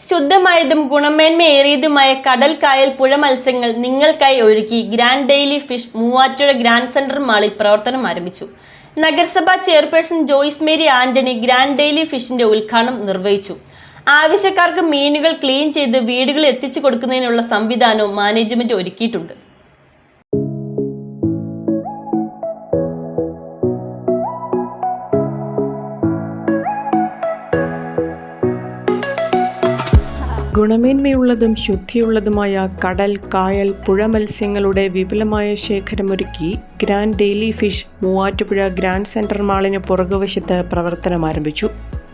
ശുദ്ധമായതും ഗുണമേന്മയേറിയതുമായ കടൽ, കായൽ, പുഴ മത്സ്യങ്ങൾ നിങ്ങൾക്കായി ഒരുക്കി grand daily fish Muvattupuzha grand centre മാളിൽ പ്രവർത്തനം ആരംഭിച്ചു. നഗരസഭാ chairperson Joyce Mary Antony grand daily ഫിഷിന്റെ ഉദ്ഘാടനം നിർവഹിച്ചു. ആവശ്യക്കാർക്ക് മീനുകൾ ക്ലീൻ ചെയ്ത് വീടുകളിൽ എത്തിച്ചു കൊടുക്കുന്നതിനുള്ള സംവിധാനവും മാനേജ്മെന്റ് ഒരുക്കിയിട്ടുണ്ട്. ഗുണമേന്മയുള്ളതും ശുദ്ധിയുള്ളതുമായ കടൽ, കായൽ, പുഴ മത്സ്യങ്ങളുടെ വിപുലമായ ശേഖരമൊരുക്കി grand daily fish Muvattupuzha grand centre മാളിന് പുറകുവശത്ത് പ്രവർത്തനം ആരംഭിച്ചു.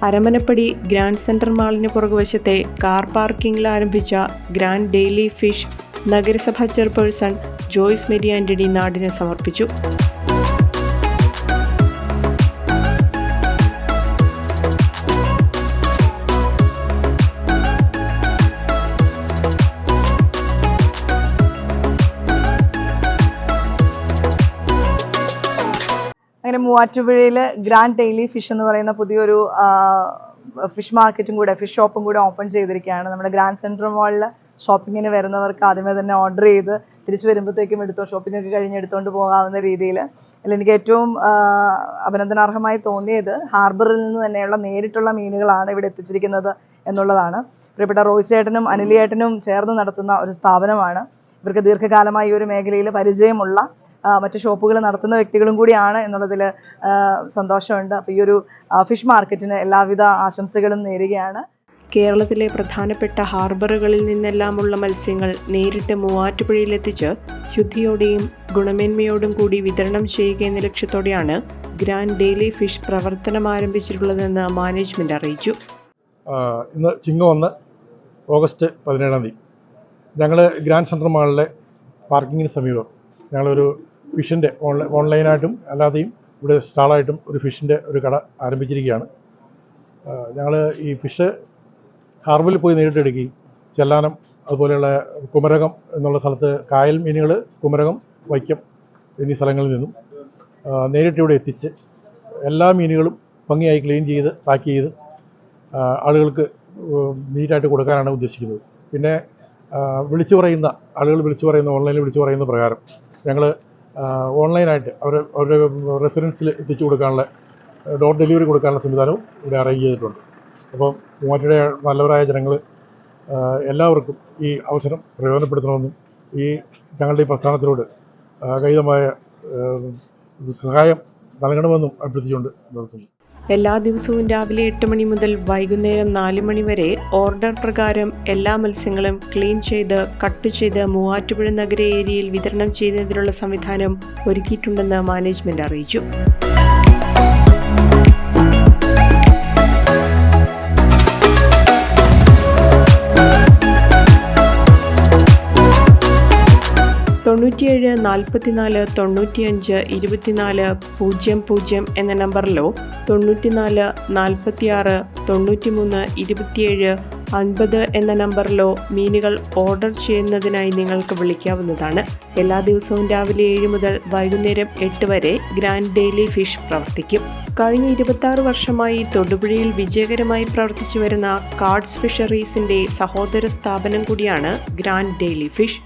അരമനപ്പടി ഗ്രാൻഡ് സെന്റർ മാളിന് പുറകുവശത്തെ കാർ പാർക്കിംഗിൽ ആരംഭിച്ച ഗ്രാൻഡ് ഡെയിലി ഫിഷ് നഗരസഭാ ചെയർപേഴ്സൺ ജോയ്സ് മേരി ആന്റണി നാടിന് സമർപ്പിച്ചു. അങ്ങനെ മൂവാറ്റുപുഴയിൽ ഗ്രാൻഡ് ഡെയിലി ഫിഷ് എന്ന് പറയുന്ന പുതിയൊരു ഫിഷ് മാർക്കറ്റും കൂടെ, ഫിഷ് ഷോപ്പും കൂടെ ഓപ്പൺ ചെയ്തിരിക്കുകയാണ്. നമ്മുടെ ഗ്രാൻഡ് സെൻട്രൽ മാളിൽ ഷോപ്പിങ്ങിന് വരുന്നവർക്ക് ആദ്യമേ തന്നെ ഓർഡർ ചെയ്ത് തിരിച്ചു വരുമ്പോഴത്തേക്കും ഷോപ്പിംഗ് ഒക്കെ കഴിഞ്ഞ് എടുത്തുകൊണ്ട് പോകാവുന്ന രീതിയിൽ. അതിൽ എനിക്ക് ഏറ്റവും അഭിനന്ദനാർഹമായി തോന്നിയത് ഹാർബറിൽ നിന്ന് തന്നെയുള്ള നേരിട്ടുള്ള മീനുകളാണ് ഇവിടെ എത്തിച്ചിരിക്കുന്നത് എന്നുള്ളതാണ്. പ്രിയപ്പെട്ട റോയ് ചേട്ടനും അനിലി ചേട്ടനും ചേർന്ന് നടത്തുന്ന ഒരു സ്ഥാപനമാണ്. ഇവർക്ക് ദീർഘകാലമായി ഈ ഒരു മേഖലയിൽ പരിചയമുള്ള മറ്റ് ഷോപ്പുകൾ നടത്തുന്ന വ്യക്തികളും കൂടിയാണ് എന്നുള്ളതിൽ സന്തോഷമുണ്ട്. അപ്പോൾ ഈ ഒരു ഫിഷ് മാർക്കറ്റിന് എല്ലാവിധ ആശംസകളും നേരുകയാണ്. കേരളത്തിലെ പ്രധാനപ്പെട്ട ഹാർബറുകളിൽ നിന്നെല്ലാമുള്ള മത്സ്യങ്ങൾ നേരിട്ട് മൂവാറ്റുപുഴയിലെത്തിച്ച് ശുദ്ധിയോടെയും ഗുണമേന്മയോടും കൂടി വിതരണം ചെയ്യുക എന്ന ലക്ഷ്യത്തോടെയാണ് ഗ്രാൻഡ് ഡെയിലി ഫിഷ് പ്രവർത്തനം ആരംഭിച്ചിട്ടുള്ളതെന്ന് മാനേജ്മെന്റ് അറിയിച്ചു. ഇന്ന് ചിങ്ങം 1 ഓഗസ്റ്റ് 17 ഞങ്ങൾ ഗ്രാൻഡ് സെൻട്രൽ മാളിലെ പാർക്കിങ്ങിന് സമീപം ഞങ്ങളൊരു ഫിഷിൻ്റെ ഓൺലൈനായിട്ടും അല്ലാതെയും ഇവിടെ സ്റ്റാളായിട്ടും ഒരു ഫിഷിൻ്റെ ഒരു കട ആരംഭിച്ചിരിക്കുകയാണ്. ഞങ്ങൾ ഈ ഫിഷ് ഹാർബറിൽ പോയി നേരിട്ട് എടുക്കുകയും ചെല്ലാനം അതുപോലെയുള്ള കുമരകം എന്നുള്ള സ്ഥലത്ത് കായൽ മീനുകൾ കുമരകം, വൈക്കം എന്നീ സ്ഥലങ്ങളിൽ നിന്നും നേരിട്ട് ഇവിടെ എത്തിച്ച് എല്ലാ മീനുകളും ഭംഗിയായി ക്ലീൻ ചെയ്ത് പാക്ക് ചെയ്ത് ആളുകൾക്ക് നീറ്റായിട്ട് കൊടുക്കാനാണ് ഉദ്ദേശിക്കുന്നത്. പിന്നെ ആളുകൾ വിളിച്ചു പറയുന്ന ഓൺലൈനിൽ വിളിച്ചു പറയുന്ന പ്രകാരം ഞങ്ങൾ ഓൺലൈനായിട്ട് അവരുടെ റെസിഡൻസിൽ എത്തിച്ചു കൊടുക്കാനുള്ള ഡോർ ഡെലിവറി കൊടുക്കാനുള്ള സംവിധാനവും ഇവിടെ അറേഞ്ച് ചെയ്തിട്ടുണ്ട്. അപ്പോൾ മൂവാറ്റുപുഴ നല്ലവരായ ജനങ്ങൾ എല്ലാവർക്കും ഈ അവസരം പ്രയോജനപ്പെടുത്തണമെന്നും ഈ ഞങ്ങളുടെ ഈ പ്രസ്ഥാനത്തിനോട് അഗൈതമായ സഹായം നൽകണമെന്നും അഭ്യർത്ഥിച്ചുകൊണ്ട് നിർത്തുന്നു. എല്ലാ ദിവസവും രാവിലെ 8 മണി മുതൽ വൈകുന്നേരം 4 മണി വരെ ഓർഡർ പ്രകാരം എല്ലാ മത്സ്യങ്ങളും ക്ലീൻ ചെയ്ത് കട്ട് ചെയ്ത് മൂവാറ്റുപുഴ നഗര ഏരിയയിൽ വിതരണം ചെയ്യുന്നതിനുള്ള സംവിധാനം ഒരുക്കിയിട്ടുണ്ടെന്ന് മാനേജ്മെന്റ് അറിയിച്ചു. തൊണ്ണൂറ്റിയേഴ് 44 95 24 00 എന്ന നമ്പറിലോ 94 46 93 27 50 എന്ന നമ്പറിലോ മീനുകൾ ഓർഡർ ചെയ്യുന്നതിനായി നിങ്ങൾക്ക് വിളിക്കാവുന്നതാണ്. എല്ലാ ദിവസവും രാവിലെ 7 മുതൽ വൈകുന്നേരം 8 വരെ ഗ്രാൻഡ് ഡെയിലി ഫിഷ് പ്രവർത്തിക്കും. കഴിഞ്ഞ 26 വർഷമായി തൊടുപുഴയിൽ വിജയകരമായി പ്രവർത്തിച്ചു വരുന്ന കാർഡ്സ് ഫിഷറീസിന്റെ സഹോദര സ്ഥാപനം കൂടിയാണ് ഗ്രാൻഡ് ഡെയിലി ഫിഷ്.